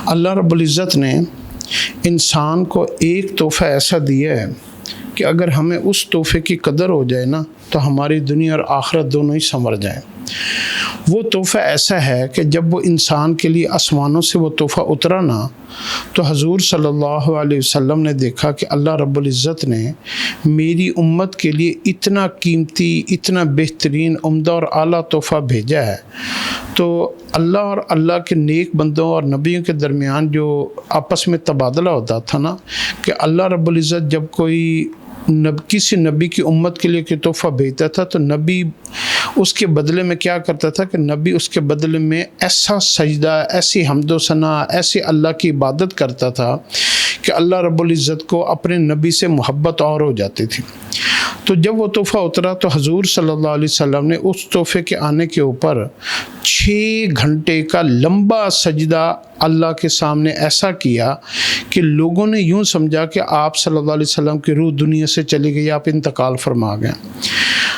اللہ رب العزت نے انسان کو ایک تحفہ ایسا دیا ہے کہ اگر ہمیں اس تحفے کی قدر ہو جائے نا تو ہماری دنیا اور آخرت دونوں ہی سنور جائیں۔ وہ تحفہ ایسا ہے کہ جب وہ انسان کے لیے آسمانوں سے وہ تحفہ اترا نا تو حضور صلی اللہ علیہ وسلم نے دیکھا کہ اللہ رب العزت نے میری امت کے لیے اتنا قیمتی، اتنا بہترین، عمدہ اور اعلیٰ تحفہ بھیجا ہے۔ تو اللہ اور اللہ کے نیک بندوں اور نبیوں کے درمیان جو آپس میں تبادلہ ہوتا تھا نا، کہ اللہ رب العزت جب کوئی کسی نبی کی امت کے لیے کوئی تحفہ بھیجتا تھا تو نبی اس کے بدلے میں کیا کرتا تھا کہ نبی اس کے بدلے میں ایسا سجدہ، ایسی حمد و ثنا، ایسی اللہ کی عبادت کرتا تھا کہ اللہ رب العزت کو اپنے نبی سے محبت اور ہو جاتی تھی۔ تو جب وہ تحفہ اترا تو حضور صلی اللہ علیہ وسلم نے اس تحفے کے آنے کے اوپر 6 گھنٹے کا لمبا سجدہ اللہ کے سامنے ایسا کیا کہ لوگوں نے یوں سمجھا کہ آپ صلی اللہ علیہ وسلم کی روح دنیا سے چلی گئی، آپ انتقال فرما گئے۔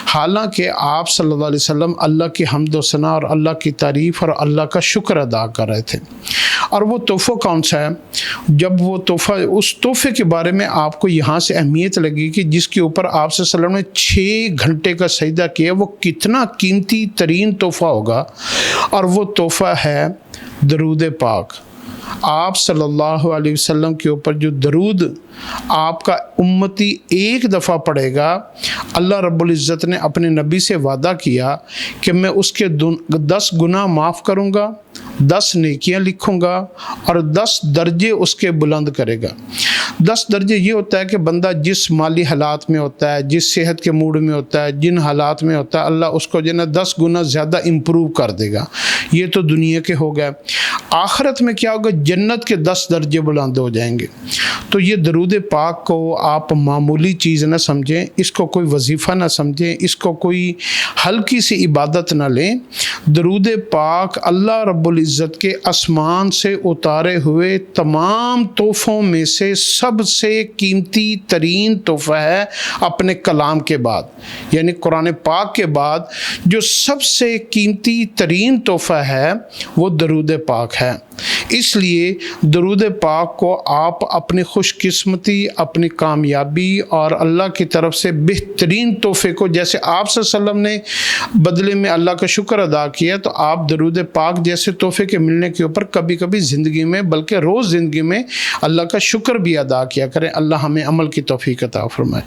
حالانکہ آپ صلی اللہ علیہ وسلم اللہ کی حمد و ثنا اور اللہ کی تعریف اور اللہ کا شکر ادا کر رہے تھے۔ اور وہ تحفہ کون سا ہے؟ جب وہ تحفہ، اس تحفے کے بارے میں آپ کو یہاں سے اہمیت لگی کہ جس کے اوپر آپ صلی اللہ علیہ وسلم نے 6 گھنٹے کا سجدہ کیا، وہ کتنا قیمتی ترین تحفہ ہوگا۔ اور وہ تحفہ ہے درود پاک۔ آپ صلی اللہ علیہ وسلم کے اوپر جو درود آپ کا امتی ایک دفعہ پڑھے گا، اللہ رب العزت نے اپنے نبی سے وعدہ کیا کہ میں اس کے 10 گناہ معاف کروں گا، 10 نیکیاں لکھوں گا اور 10 درجے اس کے بلند کرے گا۔ 10 درجے یہ ہوتا ہے کہ بندہ جس مالی حالات میں ہوتا ہے، جس صحت کے موڈ میں ہوتا ہے، جن حالات میں ہوتا ہے، اللہ اس کو جو ہے نا 10 گنا زیادہ امپروو کر دے گا۔ یہ تو دنیا کے ہو گئے۔ آخرت میں کیا ہوگا؟ جنت کے 10 درجے بلند ہو جائیں گے۔ تو یہ درود پاک کو آپ معمولی چیز نہ سمجھیں، اس کو کوئی وظیفہ نہ سمجھیں، اس کو کوئی ہلکی سی عبادت نہ لیں۔ درود پاک اللہ رب العزت کے آسمان سے اتارے ہوئے تمام تحفوں میں سے سب سے قیمتی ترین تحفہ ہے اپنے کلام کے بعد، یعنی قرآن پاک کے بعد جو سب سے قیمتی ترین تحفہ ہے وہ درود پاک ہے۔ اس لیے درود پاک کو آپ اپنی خوش قسمتی، اپنی کامیابی اور اللہ کی طرف سے بہترین تحفے کو، جیسے آپ صلی اللہ علیہ وسلم نے بدلے میں اللہ کا شکر ادا کیا، تو آپ درود پاک جیسے تحفے کے ملنے کے اوپر کبھی کبھی زندگی میں، بلکہ روز زندگی میں اللہ کا شکر بھی ادا کیا کریں۔ اللہ ہمیں عمل کی توفیق عطا فرمائے۔